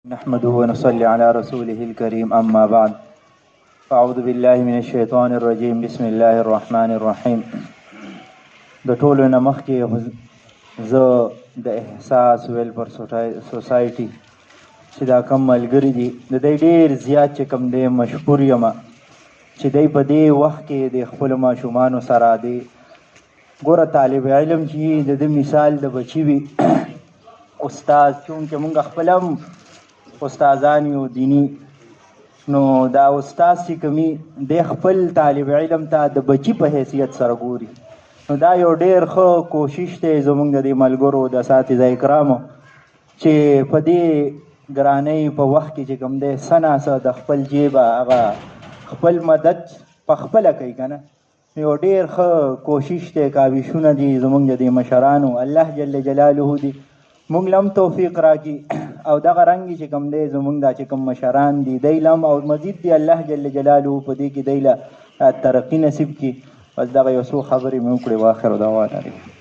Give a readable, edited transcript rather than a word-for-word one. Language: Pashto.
نحمده ونصلي على رسوله الكريم أما بعد فأعوذ بالله من الشيطان الرجيم بسم الله الرحمن الرحيم. د ټولو نه مخکې زه د احساس ویلفر سوسایټي چې دا کم ملګري دي د دی ډېر زیات چې کوم دی مشکور یم چې دی په دې وخت کې د خپلو ماشومانو سره دی ګوره طالب علم چې د ده مثال د بچي وي استاد چونکې مونږ خپل هم استادان یو دینی نو دا استاد چې کومي د خپل طالب علم ته د بچي په حیثیت سره ګوري نو دا یو ډېر ښه کوشش دی زموږ د دې ملګرو د اساتذه کرامو چې په دې ګرانۍ په وخت کې چې کوم دی څه ناڅه د خپل جیبه هغه خپل مدد په خپله کوي که نه یو ډېر ښه کوشش دی کاوشونه دي زموږ د دې مشرانو الله جل جلاله دي مونږ له هم توفیق راکړي او دغه رنګ چې کوم دی زموږ دا چې کوم مشران دي دی له هم او مزید دی الله جل جلاله په دې کې دی له ترقي نصیب کړي بس دغه یو څو خبرې مې وکړې واخر دعوانا